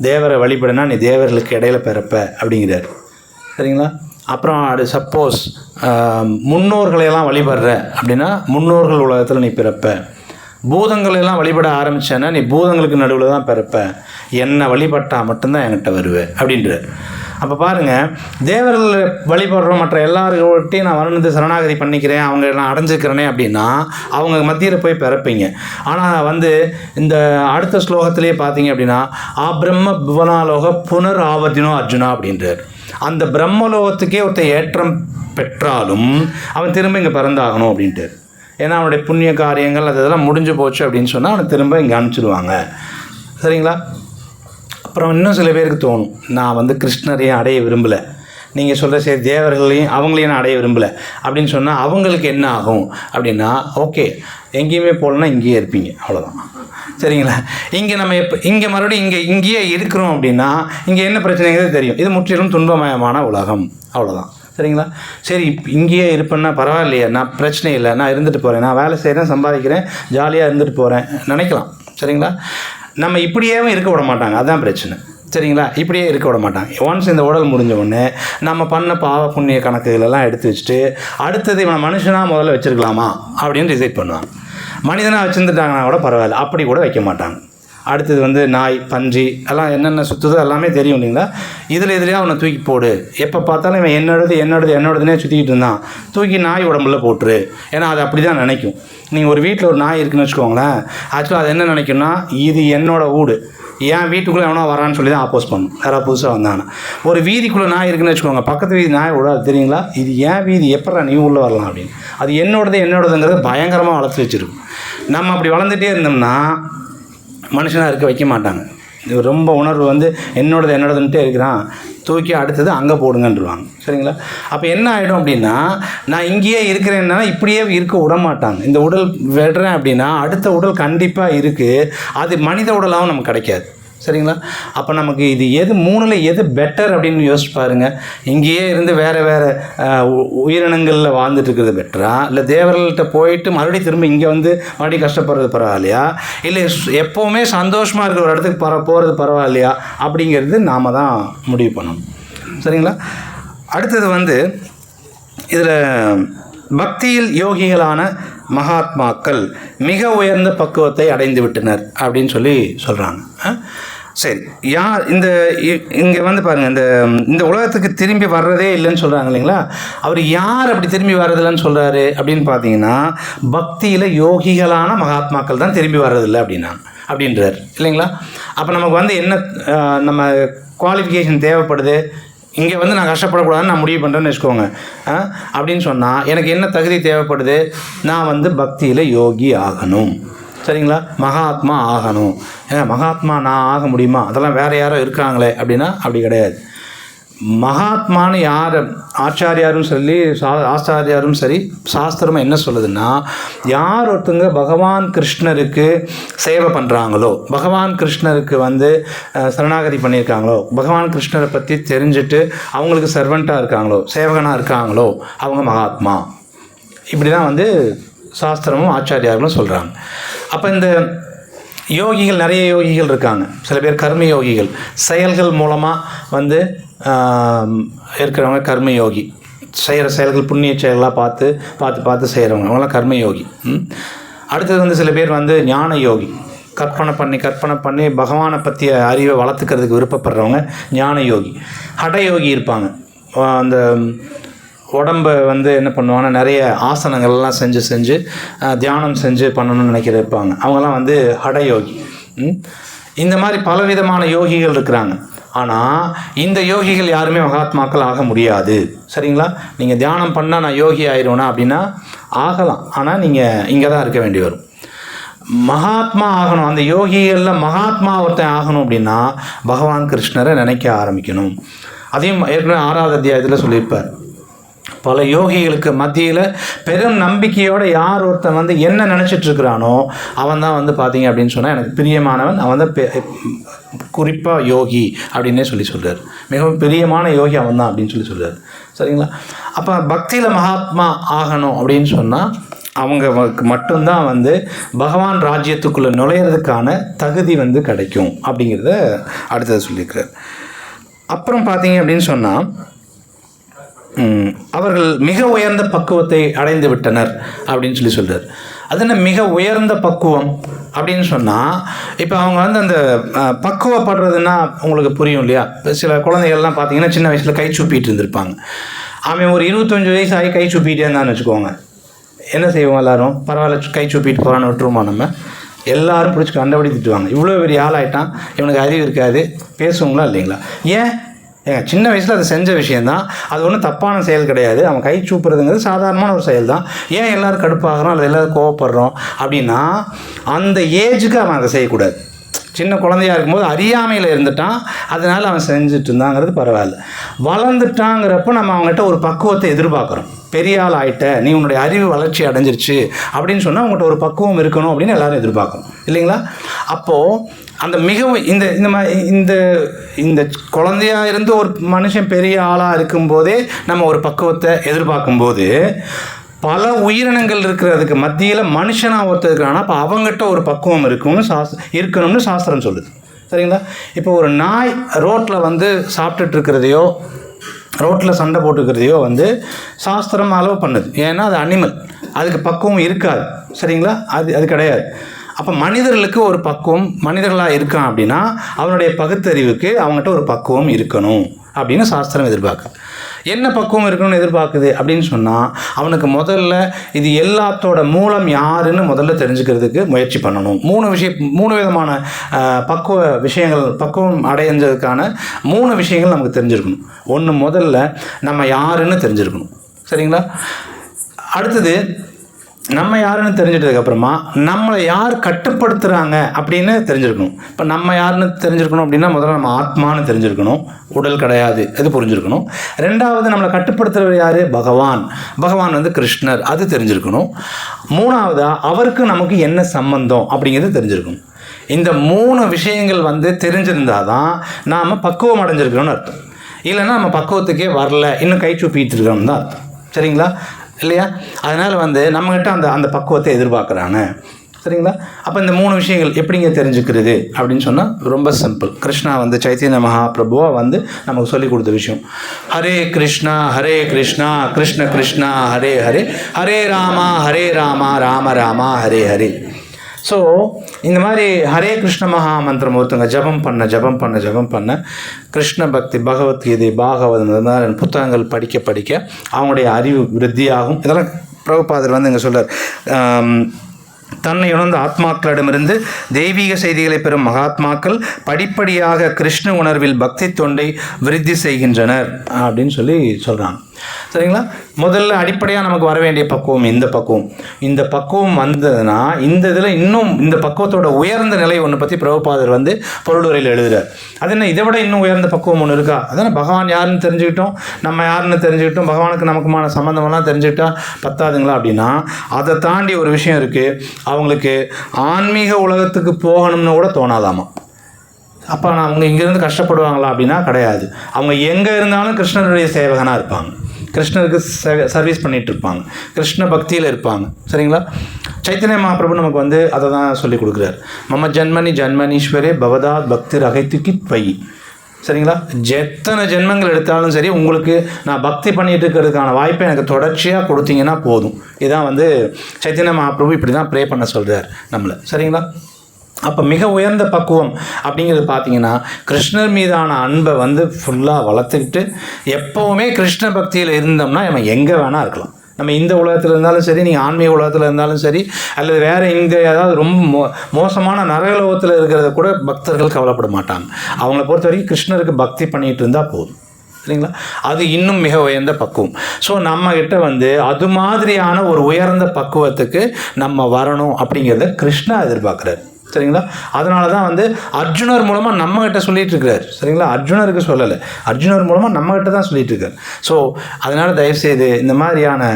தேவரை வழிபடுனா நீ தேவர்களுக்கு இடையில பிறப்ப அப்படிங்கிறார், சரிங்களா? அப்புறம் சப்போஸ் முன்னோர்களையெல்லாம் வழிபடுற அப்படின்னா முன்னோர்கள் உலகத்தில் நீ பிறப்ப. பூதங்களெல்லாம் வழிபட ஆரம்பித்தேன்னா நீ பூதங்களுக்கு நடுவில் தான் பிறப்ப. என்னை வழிபட்டால் மட்டும்தான் என்கிட்ட வருவேன் அப்படின்றார். அப்போ பாருங்கள், தேவர்கள் வழிபடுறோம் மற்ற எல்லாருக்கிட்டையும் நான் வருணத்தை சரணாகதி பண்ணிக்கிறேன், அவங்க நான் அடைஞ்சிக்கிறேனே அப்படின்னா அவங்க மத்தியில் போய் பிறப்பீங்க. ஆனால் இந்த அடுத்த ஸ்லோகத்திலே பார்த்தீங்க அப்படின்னா பிரம்ம புவனாலோக புனர் ஆவர்த்தினோ அர்ஜுனா அப்படின்றார். அந்த பிரம்மலோகத்துக்கே ஒருத்தர் ஏற்றம் பெற்றாலும் அவன் திரும்ப இங்கே பிறந்தாகணும் அப்படின்ட்டு. ஏன்னா அவனுடைய புண்ணிய காரியங்கள் அதெல்லாம் முடிஞ்சு போச்சு அப்படின்னு சொன்னால் அவனை திரும்ப இங்கே அனுப்பிச்சிடுவாங்க, சரிங்களா? அப்புறம் இன்னும் சில பேருக்கு தோணும், நான் கிருஷ்ணரையும் அடைய விரும்பலை, நீங்கள் சொல்கிற சரி தேவர்களையும் அவங்களையும் நான் அடைய விரும்பலை அப்படின்னு சொன்னால் அவங்களுக்கு என்ன ஆகும் அப்படின்னா, ஓகே எங்கேயுமே போகலன்னா இங்கேயே இருப்பீங்க, அவ்வளோதான், சரிங்களா? இங்கே நம்ம இங்கே மறுபடியும் இங்கேயே இருக்கிறோம் அப்படின்னா இங்கே என்ன பிரச்சனைங்கிறது தெரியும். இது முற்றிலும் துன்பமயமான உலகம், அவ்வளோதான், சரிங்களா? சரி இங்கேயே இருப்பேன்னா பரவாயில்லையே, நான் பிரச்சனை இல்லை, நான் இருந்துட்டு போகிறேன், நான் வேலை செய்கிறேன், சம்பாதிக்கிறேன், ஜாலியாக இருந்துட்டு போகிறேன் நினைக்கலாம், சரிங்களா? நம்ம இப்படியே இருக்க விட மாட்டாங்க, அதுதான் பிரச்சனை, சரிங்களா? இப்படியே இருக்க விட மாட்டாங்க. ஒன்ஸ் இந்த உடல் முடிஞ்ச உடனே நம்ம பண்ண பாவ புண்ணிய கணக்குகளெல்லாம் எடுத்து வச்சுட்டு அடுத்தது இவனை மனுஷனாக முதல்ல வச்சுருக்கலாமா அப்படின்னு டிசைட் பண்ணுவாங்க. மனிதனாக வச்சுருந்துட்டாங்கன்னா கூட பரவாயில்ல, அப்படி கூட வைக்க மாட்டாங்க. அடுத்தது நாய், பன்றி எல்லாம் என்னென்ன சுற்றுதோ எல்லாமே தெரியும் இல்லைங்களா? இதுலேயே அவனை தூக்கி போடு, எப்போ பார்த்தாலும் இவன் என்னோடதுனே சுற்றிக்கிட்டு இருந்தான், தூக்கி நாய் உடம்புல போட்டுரு. ஏன்னா அது அப்படி தான் நினைக்கும். நீங்கள் ஒரு வீட்டில் ஒரு நாய் இருக்குன்னு வச்சுக்கோங்களேன், ஆக்சுவலாக அது என்ன நினைக்கும்னா இது என்னோடய வீடு, ஏன் வீட்டுக்குள்ளே எவனோ வரான்னு சொல்லி தான் ஆப்போஸ் பண்ணும். யாராவது புதுசாக வந்தாங்கன்னா ஒரு வீதிக்குள்ளே நாய் இருக்குன்னு வச்சுக்கோங்க, பக்கத்து வீதி நாய் விடாது, தெரியுங்களா? இது ஏன் வீதி, எப்படா நீ உள்ளே வரலாம் அப்படின்னு. அது என்னோடதுங்கிறத பயங்கரமாக வளர்த்து வச்சுருக்கும். நம்ம அப்படி வளர்ந்துட்டே இருந்தோம்னா மனுஷனாக இருக்க வைக்க மாட்டாங்க. ரொம்ப உணர்வு என்னோடதுன்ட்டே இருக்கிறான், தூக்கி அடுத்தது அங்கே போடுங்கன்றுவாங்க, சரிங்களா? அப்போ என்ன ஆகிடும் அப்படின்னா, நான் இங்கேயே இருக்கிறேன்னா இப்படியே இருக்க விட மாட்டாங்க. இந்த உடல் விடுறேன் அப்படின்னா அடுத்த உடல் கண்டிப்பாக இருக்குது, அது மனித உடலாகவும் நமக்கு கிடைக்காது, சரிங்களா? அப்போ நமக்கு இது எது மூணில் எது பெட்டர் அப்படின்னு யோசிச்சு பாருங்கள். இங்கேயே இருந்து வேறு உயிரினங்களில் வாழ்ந்துட்டு இருக்கிறது பெட்டரா, இல்லை தேவர்கள்ட்ட போயிட்டு மறுபடியும் திரும்ப இங்கே மறுபடியும் கஷ்டப்படுறது பரவாயில்லையா, இல்லை எப்போவுமே சந்தோஷமாக இருக்கிற ஒரு இடத்துக்கு போகிறது பரவாயில்லையா அப்படிங்கிறது நாம் தான் முடிவு பண்ணணும், சரிங்களா? அடுத்தது இதில் பக்தியில் யோகிகளான மகாத்மாக்கள் மிக உயர்ந்த பக்குவத்தை அடைந்து விட்டனர் அப்படின்னு சொல்கிறாங்க. சரி, யார் இங்கே பாருங்கள், இந்த உலகத்துக்கு திரும்பி வர்றதே இல்லைன்னு சொல்கிறாங்க இல்லைங்களா? அவர் யார் அப்படி திரும்பி வர்றதில்லைன்னு சொல்கிறாரு அப்படின்னு பார்த்தீங்கன்னா, பக்தியில் யோகிகளான மகாத்மாக்கள் தான் திரும்பி வர்றதில்லை அப்படின்றார் இல்லைங்களா? அப்போ நமக்கு என்ன நம்ம குவாலிஃபிகேஷன் தேவைப்படுது, இங்கே நான் கஷ்டப்படக்கூடாதுன்னு நான் முடிவு பண்ணுறேன்னு வச்சுக்கோங்க. அப்படின்னு சொன்னால் எனக்கு என்ன தகுதி தேவைப்படுது, நான் பக்தியில் யோகி ஆகணும், சரிங்களா? மகாத்மா ஆகணும். ஏன்னா மகாத்மா நான் ஆக முடியுமா, அதெல்லாம் வேறு யாரோ இருக்காங்களே அப்படின்னா அப்படி கிடையாது. மகாத்மான்னு யார் ஆச்சாரியாரும் சொல்லி ஆச்சாரியாரும் சரி சாஸ்திரமும் என்ன சொல்லுதுன்னா, யார் ஒருத்தங்க பகவான் கிருஷ்ணருக்கு சேவை பண்ணுறாங்களோ, பகவான் கிருஷ்ணருக்கு வந்து சரணாகதி பண்ணியிருக்காங்களோ, பகவான் கிருஷ்ணரை பற்றி தெரிஞ்சுட்டு அவங்களுக்கு சர்வெண்ட்டாக இருக்காங்களோ, சேவகனாக இருக்காங்களோ, அவங்க மகாத்மா. இப்படி தான் வந்து சாஸ்திரமும் ஆச்சாரியார்களும் சொல்கிறாங்க. அப்போ இந்த யோகிகள், நிறைய யோகிகள் இருக்காங்க. சில பேர் கர்ம யோகிகள், செயல்கள் மூலமாக வந்து இருக்கிறவங்க கர்மயோகி. செய்கிற செயல்கள் புண்ணிய செயல்களாக பார்த்து பார்த்து பார்த்து செய்கிறவங்க, அவங்களாம் கர்மயோகி. அடுத்தது வந்து சில பேர் வந்து ஞான யோகி, கற்பனை பண்ணி பகவானை பற்றிய அறிவை வளர்த்துக்கிறதுக்கு விருப்பப்படுறவங்க ஞான யோகி. ஹடயோகி இருப்பாங்க, அந்த உடம்பை வந்து என்ன பண்ணுவாங்கன்னா நிறைய ஆசனங்கள்லாம் செஞ்சு தியானம் செஞ்சு பண்ணணும்னு இருப்பாங்க, அவங்கெல்லாம் வந்து ஹடயோகி. இந்த மாதிரி பலவிதமான யோகிகள் இருக்கிறாங்க. ஆனால் இந்த யோகிகள் யாருமே மகாத்மாக்கள் ஆக முடியாது. சரிங்களா? நீங்கள் தியானம் பண்ணால் நான் யோகி ஆயிடுவேனா அப்படின்னா ஆகலாம், ஆனால் நீங்கள் இங்கே தான் இருக்க வேண்டி வரும். மகாத்மா ஆகணும், அந்த யோகிகளில் மகாத்மா ஒருத்தன் ஆகணும் அப்படின்னா பகவான் கிருஷ்ணரை நினைக்க ஆரம்பிக்கணும். அதையும் ஏற்கனவே 6வது அத்தியாயத்தில் சொல்லியிருப்பார். பல யோகிகளுக்கு மத்தியில் பெரும் நம்பிக்கையோடு யார் ஒருத்தன் வந்து என்ன நினச்சிட்ருக்கிறானோ அவன் தான் வந்து பார்த்தீங்க அப்படின்னு சொன்னால் எனக்கு பிரியமானவன், அவன் தான் குறிப்பாக யோகி அப்படின்னே சொல்கிறார். மிகவும் பிரியமான யோகி அவன் தான் அப்படின்னு சொல்கிறார். சரிங்களா? அப்போ பக்தியில் மகாத்மா ஆகணும் அப்படின்னு சொன்னால் அவங்களுக்கு மட்டும்தான் வந்து பகவான் ராஜ்யத்துக்குள்ளே நுழையிறதுக்கான தகுதி வந்து கிடைக்கும் அப்படிங்கிறத அடுத்தது சொல்லியிருக்கிறார். அப்புறம் பார்த்தீங்க அப்படின்னு சொன்னால் அவர்கள் மிக உயர்ந்த பக்குவத்தை அடைந்து விட்டனர் அப்படின்னு சொல்கிறார். அது என்ன மிக உயர்ந்த பக்குவம் அப்படின்னு சொன்னால், இப்போ அவங்க வந்து அந்த பக்குவப்படுறதுன்னா உங்களுக்கு புரியும் இல்லையா? சில குழந்தைகள்லாம் பார்த்தீங்கன்னா சின்ன வயசில் கை சூப்பிட்டு இருந்திருப்பாங்க. அவன் ஒரு 25 வயசு ஆகி கை சூப்பிட்டே இருந்தான்னு வச்சுக்கோங்க, என்ன செய்வோம் எல்லாரும்? பரவாயில்ல, கை சூப்பிட்டு போகிறான்னு விட்டுருமா? நம்ம எல்லாரும் பிடிச்சி கண்டபடி திட்டுவாங்க. இவ்வளோ பெரிய ஆளாயிட்டான், இவனுக்கு அறிவு இருக்காது, பேசுவாங்களா இல்லைங்களா? ஏன்? சின்ன வயசில் அது செஞ்ச விஷயந்தான், அது ஒன்றும் தப்பான செயல் கிடையாது. அவன் கை சூப்புறதுங்கிறது சாதாரணமான ஒரு செயல் தான். ஏன் எல்லோரும் கடுப்பாகிறோம் அல்லது எல்லோரும் கோவப்படுறோம் அப்படின்னா அந்த ஏஜுக்கு அவன் அதை செய்யக்கூடாது. சின்ன குழந்தையாக இருக்கும்போது அறியாமையில் இருந்துட்டான், அதனால் அவன் செஞ்சுட்டு இருந்தாங்கிறது பரவாயில்ல. வளர்ந்துட்டாங்கிறப்ப நம்ம அவங்ககிட்ட ஒரு பக்குவத்தை எதிர்பார்க்குறோம். பெரிய ஆள் ஆகிட்ட, நீ உன்னுடைய அறிவு வளர்ச்சி அடைஞ்சிருச்சு அப்படின்னு சொன்னால் அவங்ககிட்ட ஒரு பக்குவம் இருக்கணும் அப்படின்னு எல்லோரும் எதிர்பார்க்கணும் இல்லைங்களா? அப்போது அந்த மிகவும் இந்த குழந்தையாக இருந்து ஒரு மனுஷன் பெரிய ஆளாக இருக்கும்போதே நம்ம ஒரு பக்குவத்தை எதிர்பார்க்கும்போது பல உயிரினங்கள் இருக்கிறதுக்கு மத்தியில் மனுஷனாக ஒருத்தருக்கான அப்போ அவங்ககிட்ட ஒரு பக்குவம் இருக்கணும்னு சாஸ்திரம் சொல்லுது. சரிங்களா? இப்போ ஒரு நாய் ரோட்டில் வந்து சாப்பிட்டுட்டு இருக்கிறதையோ ரோட்டில் சண்டை போட்டுக்கிறதையோ வந்து சாஸ்திரம் அலோவ் பண்ணுது. ஏன்னா அது அனிமல், அதுக்கு பக்குவம் இருக்காது. சரிங்களா? அது கிடையாது. அப்போ மனிதர்களுக்கு ஒரு பக்குவம், மனிதர்களாக இருக்கான் அப்படின்னா அவனுடைய பகுத்தறிவுக்கு அவங்ககிட்ட ஒரு பக்குவம் இருக்கணும் அப்படின்னு சாஸ்திரம் எதிர்பார்க்குது. என்ன பக்குவம் இருக்கணும்னு எதிர்பார்க்குது அப்படின்னு சொன்னால் அவனுக்கு முதல்ல இது எல்லாத்தோட மூலம் யாருன்னு முதல்ல தெரிஞ்சுக்கிறதுக்கு முயற்சி பண்ணணும். 3 விதமான பக்குவம் அடைஞ்சதுக்கான 3 விஷயங்கள் நமக்கு தெரிஞ்சிருக்கணும். ஒன்று, முதல்ல நம்ம யாருன்னு தெரிஞ்சிருக்கணும். சரிங்களா? அடுத்தது, நம்ம யாருன்னு தெரிஞ்சிட்டதுக்கப்புறமா நம்மளை யார் கட்டுப்படுத்துகிறாங்க அப்படின்னு தெரிஞ்சிருக்கணும். இப்போ நம்ம யாருன்னு தெரிஞ்சிருக்கணும் அப்படின்னா முதல்ல நம்ம ஆத்மானு தெரிஞ்சிருக்கணும், உடல் கிடையாது, அது புரிஞ்சிருக்கணும். 2வது, நம்மளை கட்டுப்படுத்துகிறவர் யார்? பகவான் வந்து கிருஷ்ணர், அது தெரிஞ்சிருக்கணும். 3வதா, அவருக்கு நமக்கு என்ன சம்பந்தம் அப்படிங்கிறது தெரிஞ்சிருக்கணும். இந்த 3 விஷயங்கள் வந்து தெரிஞ்சிருந்தால் தான் நாம் பக்குவம் அடைஞ்சிருக்கணும்னு அர்த்தம். இல்லைன்னா நம்ம பக்குவத்துக்கே வரல, இன்னும் கை சூப்பிட்டு இருக்கணும்னு தான் அர்த்தம். சரிங்களா? இல்லையா? அதனால் வந்து நம்மகிட்ட அந்த பக்குவத்தை எதிர்பார்க்குறாங்க. சரிங்களா? அப்போ இந்த 3 விஷயங்கள் எப்படிங்க தெரிஞ்சுக்கிறது அப்படின்னு சொன்னால் ரொம்ப சிம்பிள். கிருஷ்ணா வந்து சைத்தன்ய மகாபிரபுவாக வந்து நமக்கு சொல்லி கொடுத்த விஷயம். ஹரே கிருஷ்ணா கிருஷ்ண கிருஷ்ணா ஹரே ஹரே, ஹரே ராமா ராம ராமா ஹரே ஹரே. ஸோ இந்த மாதிரி ஹரே கிருஷ்ண மகா மந்திரம் ஒருத்தவங்க ஜபம் பண்ண கிருஷ்ண பக்தி, பகவத்கீதை, பாகவதம் புத்தகங்கள் படிக்க அவங்களுடைய அறிவு விருத்தியாகும். இதெல்லாம் பிரபுபாதர் வந்து இங்கே சொல்றார். தன்னை உணர்ந்த ஆத்மாக்களிடமிருந்து தெய்வீக செய்திகளை பெறும் மகாத்மாக்கள் படிப்படியாக கிருஷ்ண உணர்வில் பக்தி தொண்டை விருத்தி செய்கின்றனர் அப்படின்னு சொல்கிறாங்க. சரிங்களா? முதல்ல அடிப்படையாக நமக்கு வர வேண்டிய பக்குவம் இந்த பக்குவம் வந்ததுன்னா இந்த இதில் இன்னும் இந்த பக்குவத்தோட உயர்ந்த நிலை ஒன்று பற்றி பிரபுபாதர் வந்து பொருளுரையில் எழுதுகிறார். அது என்ன, இதை விட இன்னும் உயர்ந்த பக்குவம் ஒன்று இருக்கா? அதானே பகவான் யாருன்னு தெரிஞ்சுக்கிட்டோம், நம்ம யாருன்னு தெரிஞ்சுக்கிட்டோம், பகவானுக்கு நமக்குமான சம்மந்தமெல்லாம் தெரிஞ்சுக்கிட்டா பத்தாதுங்களா அப்படின்னா அதை தாண்டி ஒரு விஷயம் இருக்குது. அவங்களுக்கு ஆன்மீக உலகத்துக்கு போகணும்னு கூட தோணாதாமா. அப்போ அவங்க இங்கேருந்து கஷ்டப்படுவாங்களா அப்படின்னா கிடையாது. அவங்க எங்கே இருந்தாலும் கிருஷ்ணனுடைய சேவகனாக இருப்பாங்க, கிருஷ்ணருக்கு சர்வீஸ் பண்ணிகிட்டு இருப்பாங்க, கிருஷ்ண பக்தியில் இருப்பாங்க. சரிங்களா? சைத்தன்ய மகாபிரபு நமக்கு வந்து அதை தான் சொல்லி கொடுக்குறாரு. மம ஜன்மனீஸ்வரே பவதாத் பக்தி ரகைத்துக்கி பை. சரிங்களா? எத்தனை ஜென்மங்கள் எடுத்தாலும் சரி உங்களுக்கு நான் பக்தி பண்ணிகிட்டு இருக்கிறதுக்கான வாய்ப்பை எனக்கு தொடர்ச்சியாக கொடுத்தீங்கன்னா போதும். இதான் வந்து சைத்தன்ய மகாபிரபு இப்படி தான் ப்ரே பண்ண சொல்கிறார் நம்மளை. சரிங்களா? அப்போ மிக உயர்ந்த பக்குவம் அப்படிங்கிறது பார்த்தீங்கன்னா கிருஷ்ணர் மீதான அன்பை வந்து ஃபுல்லாக வளர்த்துக்கிட்டு எப்போவுமே கிருஷ்ண பக்தியில் இருந்தோம்னா நம்ம எங்கே வேணால் இருக்கலாம். நம்ம இந்த உலகத்தில் இருந்தாலும் சரி, நீங்கள் ஆன்மீக உலகத்தில் இருந்தாலும் சரி, அல்லது வேறு இங்கே ஏதாவது ரொம்ப மோசமான நரகலோகத்தில் இருக்கிறத கூட பக்தர்கள் கவலைப்பட மாட்டாங்க. அவங்கள பொறுத்த வரைக்கும் கிருஷ்ணருக்கு பக்தி பண்ணிகிட்டு இருந்தால் போதும். சரிங்களா? அது இன்னும் மிக உயர்ந்த பக்குவம். ஸோ நம்மக்கிட்ட வந்து அது மாதிரியான ஒரு உயர்ந்த பக்குவத்துக்கு நம்ம வரணும் அப்படிங்கிறத கிருஷ்ணா எதிர்பார்க்குறாரு. சரிங்களா? அதனால தான் வந்து அர்ஜுனர் மூலமாக நம்மகிட்ட சொல்லிகிட்டு இருக்கிறார். சரிங்களா? அர்ஜுனருக்கு சொல்லலை, அர்ஜுனர் மூலமாக நம்மகிட்ட தான் சொல்லிகிட்டு இருக்கார். ஸோ அதனால் தயவுசெய்து இந்த மாதிரியான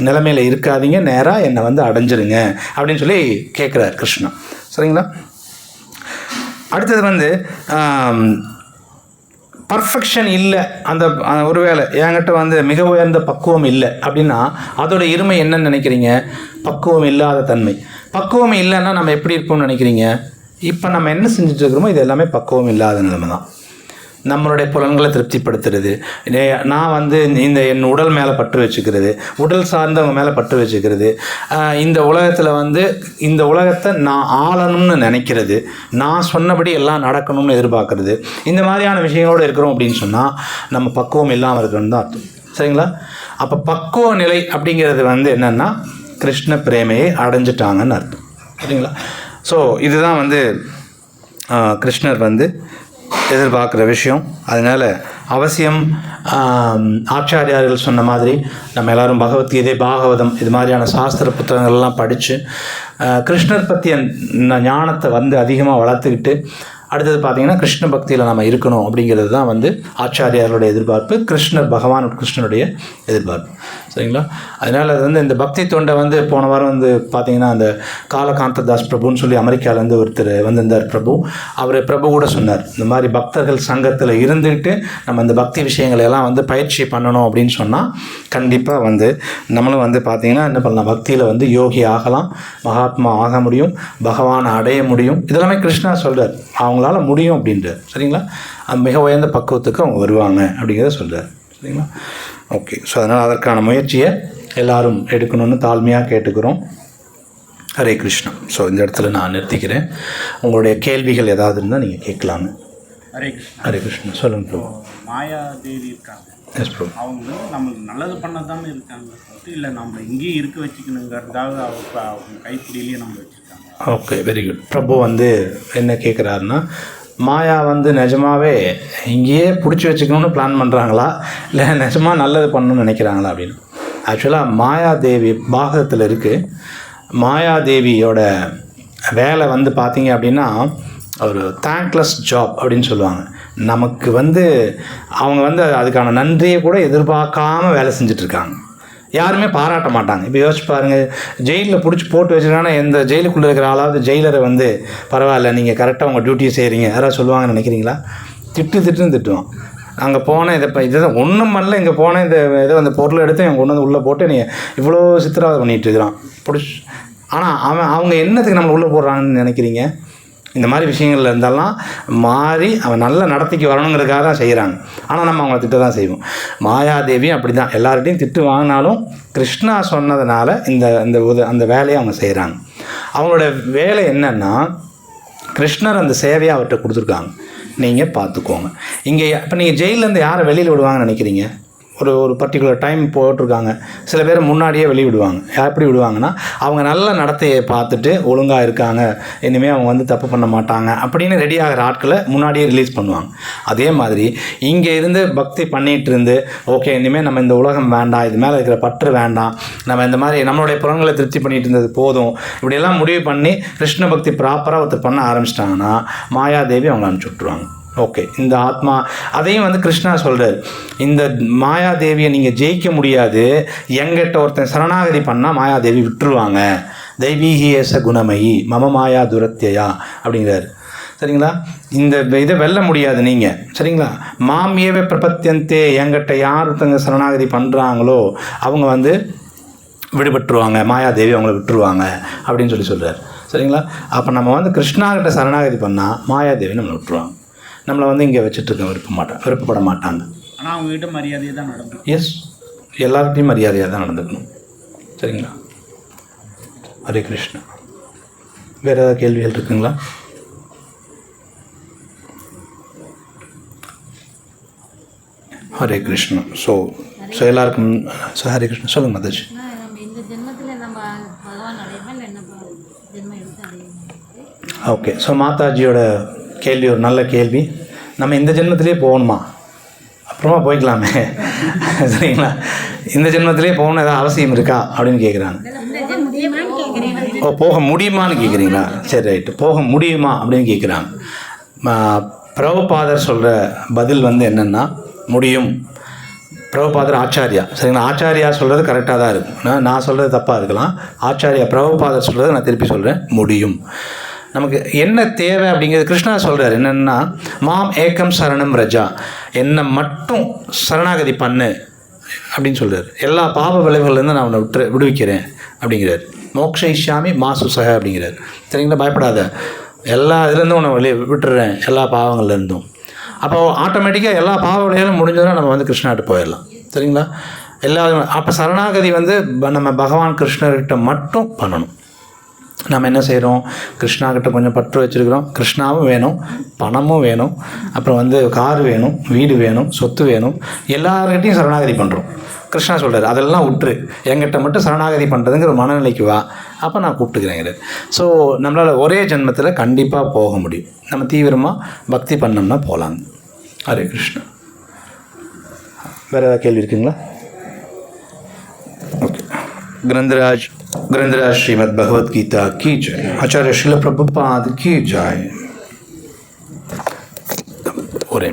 நிலைமையில் இருக்காதீங்க, நேராக என்னை வந்து அடைஞ்சிருங்க அப்படின்னு சொல்லி கேட்குறார் கிருஷ்ணா. சரிங்களா? அடுத்தது வந்து பர்ஃபெக்ஷன் இல்லை, அந்த ஒருவேளை என்கிட்ட வந்து மிக உயர்ந்த பக்குவம் இல்லை அப்படின்னா அதோட இருமை என்னன்னு நினைக்கிறீங்க? பக்குவம் இல்லாத தன்மை. பக்குவம் இல்லைன்னா நம்ம எப்படி இருப்போம்னு நினைக்கிறீங்க? இப்போ நம்ம என்ன செஞ்சுட்டு இருக்கிறோமோ இது எல்லாமே பக்குவம் இல்லாத நிலைமை தான். நம்மளுடைய புலன்களை திருப்திப்படுத்துறது, நான் வந்து என் உடல் மேலே பற்று வச்சுக்கிறது, உடல் சார்ந்தவங்க மேலே பற்று வச்சுக்கிறது, இந்த உலகத்தில் வந்து இந்த உலகத்தை நான் ஆளணும்னு நினைக்கிறது, நான் சொன்னபடி எல்லாம் நடக்கணும்னு எதிர்பார்க்குறது, இந்த மாதிரியான விஷயங்களோடு இருக்கிறோம் அப்படின்னு சொன்னால் நம்ம பக்குவம் இல்லாமல் இருக்கிறோன்னு தான் அர்த்தம். சரிங்களா? அப்போ பக்குவ நிலை அப்படிங்கிறது வந்து என்னென்னா கிருஷ்ண பிரேமையை அடைஞ்சிட்டாங்கன்னு அர்த்தம். சரிங்களா? ஸோ இதுதான் வந்து கிருஷ்ணர் வந்து எதிர்பார்க்குற விஷயம். அதனால் அவசியம் ஆச்சாரியார்கள் சொன்ன மாதிரி நம்ம எல்லோரும் பகவத்கீதை, பாகவதம் இது மாதிரியான சாஸ்திர புத்தகங்கள்லாம் படித்து கிருஷ்ணர் பற்றிய ஞானத்தை வந்து அதிகமாக வளர்த்துக்கிட்டு அடுத்தது பார்த்திங்கன்னா கிருஷ்ண பக்தியில் நம்ம இருக்கணும் அப்படிங்கிறது தான் வந்து ஆச்சாரியாரோட எதிர்பார்ப்பு, கிருஷ்ணருடைய எதிர்பார்ப்பு. சரிங்களா? அதனால் அது வந்து இந்த பக்தி தொண்டை வந்து போன வாரம் வந்து பார்த்திங்கன்னா அந்த காலகாந்த தாஸ் பிரபுன்னு சொல்லி அமெரிக்காவிலேருந்து ஒருத்தர் வந்திருந்தார் பிரபு. பிரபு கூட சொன்னார், இந்த மாதிரி பக்தர்கள் சங்கத்தில் இருந்துக்கிட்டு நம்ம இந்த பக்தி விஷயங்களை எல்லாம் வந்து பயிற்சி பண்ணணும் அப்படின்னு சொன்னால் கண்டிப்பாக வந்து நம்மளும் வந்து பார்த்திங்கன்னா என்ன பண்ணலாம், பக்தியில் வந்து யோகி ஆகலாம், மகாத்மா ஆக முடியும், பகவானை அடைய முடியும். இதெல்லாமே கிருஷ்ணா சொல்கிறார், அவங்களால முடியும் அப்படின்றார். சரிங்களா? மிக உயர்ந்த பக்குவத்துக்கு அவங்க வருவாங்க அப்படிங்கிறத சொல்கிறார். சரிங்களா? ஓகே. ஸோ அதனால் அதற்கான முயற்சியை எல்லாரும் எடுக்கணும்னு தாழ்மையாக கேட்டுக்கிறோம். ஹரே கிருஷ்ணா. ஸோ இந்த இடத்துல நான் நிறுத்திக்கிறேன். உங்களுடைய கேள்விகள் ஏதாவது இருந்தால் நீங்கள் கேட்கலாங்க. ஹரே கிருஷ்ணா. ஹரே கிருஷ்ணா. சொல்லுங்கள் ப்ரோ. மாயா தேவி இருக்காங்க. Yes bro. அவங்க நம்மளுக்கு நல்லது பண்ணதானே இருக்காங்க, இல்லை நம்மளை இங்கேயும் இருக்க வச்சுக்கணுங்கிறதுக்காக அவங்க கைப்பிடியிலேயே நம்ம வச்சுருக்காங்க. Okay, very good. பிரபு வந்து என்ன கேட்குறாருன்னா, மாயா வந்து நிஜமாகவே இங்கேயே பிடிச்சி வச்சுக்கணும்னு பிளான் பண்ணுறாங்களா, இல்லை நிஜமாக நல்லது பண்ணணும்னு நினைக்கிறாங்களா அப்படின்னு. ஆக்சுவலாக மாயாதேவி பாகத்தில் இருக்குது. மாயாதேவியோட வேலை வந்து பார்த்திங்க அப்படின்னா ஒரு தேங்க்லெஸ் ஜாப் அப்படின்னு சொல்லுவாங்க. நமக்கு வந்து அவங்க வந்து அதுக்கான நன்றியை கூட எதிர்பார்க்காமல் வேலை செஞ்சிட்ருக்காங்க. யாருமே பாராட்ட மாட்டாங்க. இப்போ யோசிச்சு பாருங்கள், ஜெயிலில் பிடிச்சி போட்டு வச்சுருக்காங்கன்னா எந்த ஜெயிலுக்குள்ளே இருக்கிற ஆளாவது ஜெயிலரை வந்து பரவாயில்ல நீங்கள் கரெக்டாக உங்கள் டியூட்டியை செய்கிறீங்க யாராவது சொல்லுவாங்கன்னு நினைக்கிறீங்களா? திட்டுன்னு திட்டுவான். அங்கே போனேன் இதுதான் ஒன்றும் பண்ணல, இங்கே போனேன் ஏதோ அந்த பொருளை எடுத்து என் கொண்டு வந்து உள்ளே போட்டு நீ இவ்வளோ சித்திரவதை பண்ணிகிட்டு இருக்கிறான் பிடிச்சி. ஆனால் அவங்க என்னத்துக்கு நம்மளை உள்ளே போடுறாங்கன்னு நினைக்கிறீங்க? இந்த மாதிரி விஷயங்கள்ல இருந்தாலும் மாறி அவன் நல்ல நடத்திக்கு வரணுங்கிறதுக்காக தான் செய்கிறாங்க. ஆனால் நம்ம அவங்கள திட்ட தான் செய்வோம். மாயாதேவியும் அப்படி தான், எல்லார்கிட்டையும் திட்டு வாங்கினாலும் கிருஷ்ணா சொன்னதுனால அந்த வேலையை அவங்க செய்கிறாங்க. அவங்களோட வேலை என்னென்னா, கிருஷ்ணர் அந்த சேவையை அவர்கிட்ட கொடுத்துருக்காங்க, நீங்கள் பார்த்துக்கோங்க. இங்கே இப்போ நீங்கள் ஜெயிலேருந்து யாரை வெளியில் விடுவாங்கன்னு நினைக்கிறீங்க? ஒரு பர்டிகுலர் டைம் போட்டிருக்காங்க. சில பேர் முன்னாடியே வெளியிடுவாங்க. எப்படி விடுவாங்கன்னா, அவங்க நல்ல நடத்தையை பார்த்துட்டு ஒழுங்காக இருக்காங்க, இனிமேல் அவங்க வந்து தப்பு பண்ண மாட்டாங்க அப்படின்னு ரெடி ஆகிற ஆட்களை முன்னாடியே ரிலீஸ் பண்ணுவாங்க. அதே மாதிரி இங்கே இருந்து பக்தி பண்ணிகிட்டு இருந்து, ஓகே இனிமேல் நம்ம இந்த உலகம் வேண்டாம், இது மேலே இருக்கிற பற்று வேண்டாம், நம்ம இந்த மாதிரி நம்மளுடைய புலன்களை திருப்தி பண்ணிகிட்டு இருந்தது போதும், இப்படியெல்லாம் முடிவு பண்ணி கிருஷ்ண பக்தி ப்ராப்பராக ஒருத்தர் பண்ண ஆரம்பிச்சிட்டாங்கன்னா மாயாதேவி அவங்களை அனுப்பிச்சி விட்ருவாங்க. ஓகே, இந்த ஆத்மா அதையும் வந்து கிருஷ்ணா சொல்கிறார், இந்த மாயாதேவியை நீங்கள் ஜெயிக்க முடியாது, எங்கிட்ட ஒருத்தன் சரணாகதி பண்ணால் மாயாதேவி விட்டுருவாங்க. தெய்வீகி ஏச குணமயி மம மாயா துரத்தியா அப்படிங்கிறார். சரிங்களா? இந்த இதை வெல்ல முடியாது நீங்கள். சரிங்களா? மாமியவே பிரபத்தியந்தே, எங்கிட்ட யார் ஒருத்தங்க சரணாகதி பண்ணுறாங்களோ அவங்க வந்து விடுபட்டுருவாங்க, மாயாதேவி அவங்கள விட்டுருவாங்க அப்படின்னு சொல்கிறார். சரிங்களா? அப்போ நம்ம வந்து கிருஷ்ணாகிட்ட சரணாகதி பண்ணால் மாயாதேவி நம்மளை விட்டுருவாங்க. நம்மளை வந்து இங்கே வச்சுட்ருக்க விருப்பப்பட மாட்டாங்க. ஆனால் அவங்ககிட்ட மரியாதையாக தான் நடக்கும். எஸ், எல்லார்கிட்டையும் மரியாதையாக தான் நடந்துக்கணும். சரிங்களா? ஹரே கிருஷ்ணா. வேறு ஏதாவது கேள்விகள் இருக்குங்களா? ஹரே கிருஷ்ணா. ஸோ எல்லாருக்கும் ஹரே கிருஷ்ணா. சொல்லுங்கள் மதர்ஜி. ஓகே, ஸோ மாதாஜியோட கேள்வி ஒரு நல்ல கேள்வி. நம்ம இந்த ஜென்மத்திலே போகணுமா? அப்புறமா போய்க்கலாமே. சரிங்களா? இந்த ஜென்மத்திலே போகணும் ஏதாவது அவசியம் இருக்கா அப்படின்னு கேட்குறாங்க. ஓ, போக முடியுமான்னு கேட்குறீங்களா? சரி, ரைட்டு. போக முடியுமா அப்படின்னு கேட்குறாங்க. பிரபுபாதர் சொல்கிற பதில் வந்து என்னென்னா, முடியும். பிரபுபாதர் ஆச்சாரியா. சரிங்களா? ஆச்சாரியா சொல்கிறது கரெக்டாக தான் இருக்கும். நான் சொல்கிறது தப்பாக இருக்கலாம். ஆச்சாரியா பிரபுபாதர் சொல்கிறது நான் திருப்பி சொல்கிறேன், முடியும். நமக்கு என்ன தேவை அப்படிங்கிறது கிருஷ்ணா சொல்கிறார். என்னென்னா, மாம் ஏக்கம் சரணம் ரஜா, என்னை மட்டும் சரணாகதி பண்ணு அப்படின்னு சொல்கிறார். எல்லா பாப விளைவுகள்லேருந்து நான் உன்னை விடுவிக்கிறேன் அப்படிங்கிறார். மோக்ஷயிஷ்யாமி மா சுசக அப்படிங்கிறார். சரிங்களா? பயப்படாத, எல்லா இதுலேருந்தும் உன்னை விட்டுறேன், எல்லா பாவங்கள்லேருந்தும். அப்போது ஆட்டோமேட்டிக்காக எல்லா பாவ விளைவுகளும் முடிஞ்சதுன்னா நம்ம வந்து கிருஷ்ணாட்டு போயிடலாம். சரிங்களா? அப்போ சரணாகதி வந்து நம்ம பகவான் கிருஷ்ணர்கிட்ட மட்டும் பண்ணணும். நம்ம என்ன செய்கிறோம்? கிருஷ்ணாக்கிட்ட கொஞ்சம் பற்று வச்சுருக்கிறோம். கிருஷ்ணாவும் வேணும், பணமும் வேணும், அப்புறம் வந்து கார் வேணும், வீடு வேணும், சொத்து வேணும், எல்லார்கிட்டையும் சரணாகதி பண்ணுறோம். கிருஷ்ணா சொல்கிறார், அதெல்லாம் விட்டுரு, என்கிட்ட மட்டும் சரணாகதி பண்ணுறதுங்கிற மனநிலைக்கு வா, அப்போ நான் கூப்பிட்டுக்கிறேங்கிறது. ஸோ நம்மளால் ஒரே ஜென்மத்தில் கண்டிப்பாக போக முடியும். நம்ம தீவிரமாக பக்தி பண்ணோம்னா போகலாங்க. ஹரே கிருஷ்ணா. வேறு ஏதாவது கேள்வி இருக்குங்களா? ஓகே. ग्रंथराज श्रीमद् भगवद गीता की जय। आचार्य श्रील प्रभुपाद की जय। और